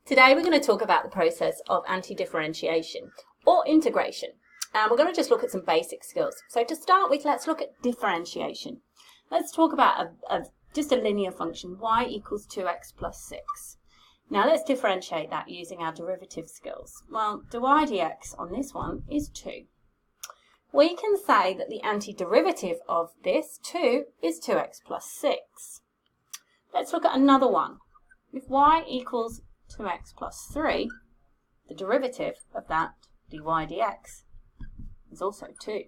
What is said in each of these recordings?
Today we're going to talk about the process of antidifferentiation or integration. And we're going to just look at some basic skills. So to start with, let's look at differentiation. Let's talk about just a linear function, y equals 2x plus 6. Now let's differentiate that using our derivative skills. Well, dy dx on this one is 2. We can say that the antiderivative of this 2 is 2x plus 6. Let's look at another one. If y equals 2x plus 3, the derivative of that dy dx is also 2.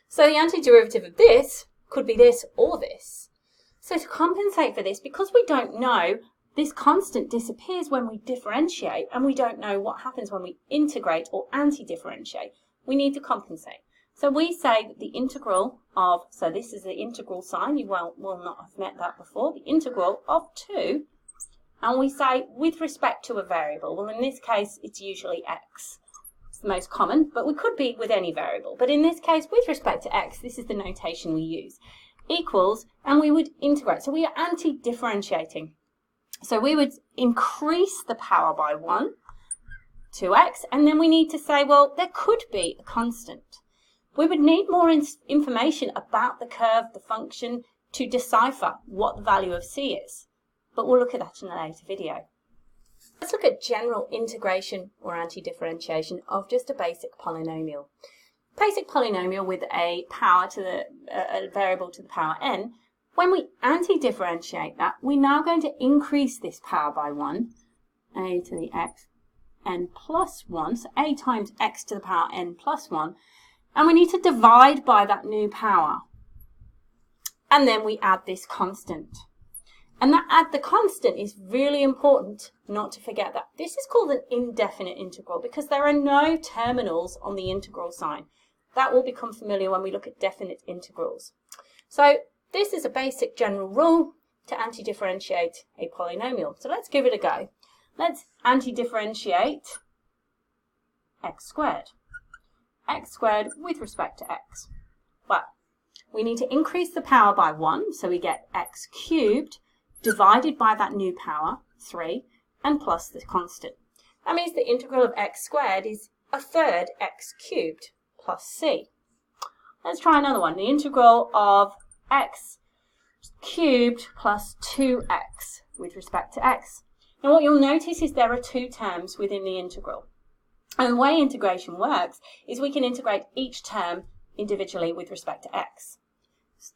So the antiderivative of this could be this or this. So to compensate for this, because we don't know, this constant disappears when we differentiate, and we don't know what happens when we integrate or antidifferentiate. We need to compensate. So we say that the integral of, so this is the integral sign, you will not have met that before, the integral of 2, and we say with respect to a variable. Well, in this case, it's usually x. It's the most common, but we could be with any variable. But in this case, with respect to x, this is the notation we use, equals, and we would integrate. So we are anti-differentiating. So we would increase the power by 1, 2x, and then we need to say, well, there could be a constant. We would need more information about the curve, the function, to decipher what the value of c is. But we'll look at that in a later video. Let's look at general integration or antidifferentiation of just a basic polynomial. Basic polynomial with a power to a variable to the power n. When we antidifferentiate that, we're now going to increase this power by 1, a to the x n plus 1, so a times x to the power n plus 1, and we need to divide by that new power. And then we add this constant. And that add the constant is really important not to forget that. This is called an indefinite integral because there are no terminals on the integral sign. That will become familiar when we look at definite integrals. So this is a basic general rule to antidifferentiate a polynomial. So let's give it a go. Let's antidifferentiate x squared. X squared with respect to x. Well, we need to increase the power by 1, so we get x cubed divided by that new power, 3, and plus the constant. That means the integral of x squared is a third x cubed plus c. Let's try another one. The integral of x cubed plus 2x with respect to x. Now what you'll notice is there are two terms within the integral. And the way integration works is we can integrate each term individually with respect to x,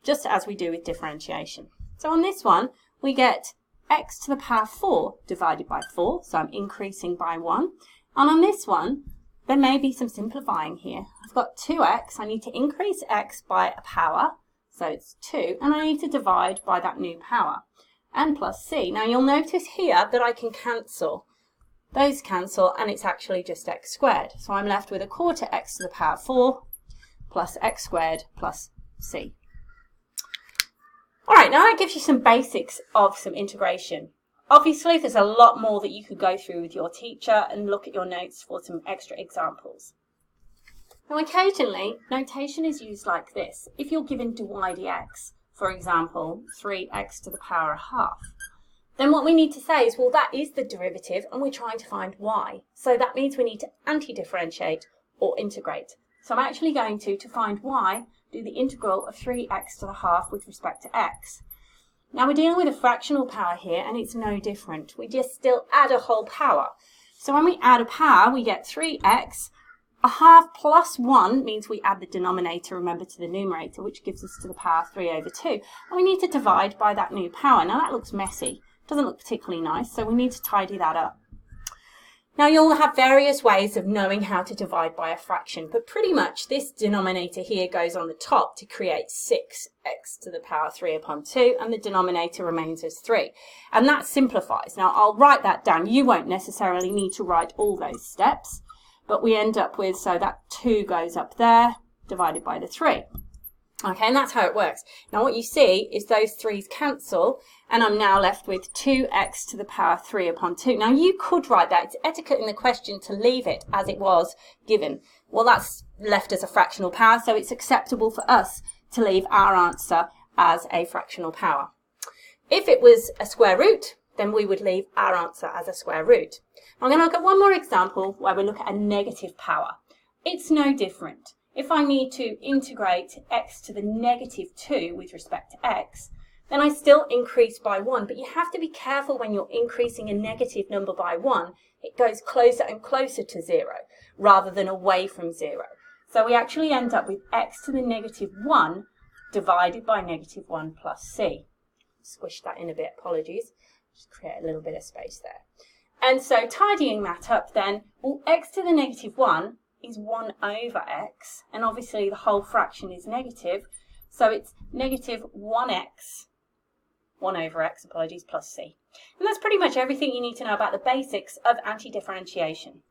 just as we do with differentiation. So on this one, we get x to the power 4 divided by 4, so I'm increasing by 1. And on this one, there may be some simplifying here. I've got 2x, I need to increase x by a power, so it's 2, and I need to divide by that new power, and plus c. Now you'll notice here that I can cancel. Those cancel, and it's actually just x squared. So I'm left with a quarter x to the power 4 plus x squared plus c. All right, now that gives you some basics of some integration. Obviously, there's a lot more that you could go through with your teacher and look at your notes for some extra examples. Now, occasionally, notation is used like this. If you're given dy dx, for example, 3x to the power a half, then what we need to say is, well, that is the derivative, and we're trying to find y. So that means we need to antidifferentiate or integrate. So I'm actually going to find y, do the integral of 3x to the half with respect to x. Now we're dealing with a fractional power here, and it's no different. We just still add a whole power. So when we add a power, we get 3x. A half plus 1 means we add the denominator, remember, to the numerator, which gives us to the power 3 over 2. And we need to divide by that new power. Now that looks messy. Doesn't look particularly nice, so we need to tidy that up. Now you'll have various ways of knowing how to divide by a fraction, but pretty much this denominator here goes on the top to create 6x to the power 3 upon 2, and the denominator remains as 3. And that simplifies. Now I'll write that down. You won't necessarily need to write all those steps, but we end up with, so that 2 goes up there, divided by the 3. Okay, and that's how it works. Now what you see is those 3's cancel, and I'm now left with 2x to the power 3 upon 2. Now you could write that. It's etiquette in the question to leave it as it was given. Well, that's left as a fractional power, so it's acceptable for us to leave our answer as a fractional power. If it was a square root, then we would leave our answer as a square root. I'm going to look at one more example where we look at a negative power. It's no different. If I need to integrate x to the negative 2 with respect to x, then I still increase by 1, but you have to be careful when you're increasing a negative number by 1. It goes closer and closer to 0 rather than away from 0. So we actually end up with x to the negative 1 divided by negative 1 plus c. Squish that in a bit, apologies. Just create a little bit of space there. And so tidying that up then, well, x to the negative 1 is 1 over x, and obviously the whole fraction is negative, so it's negative 1x, 1 over x, apologies, plus c. And that's pretty much everything you need to know about the basics of antidifferentiation.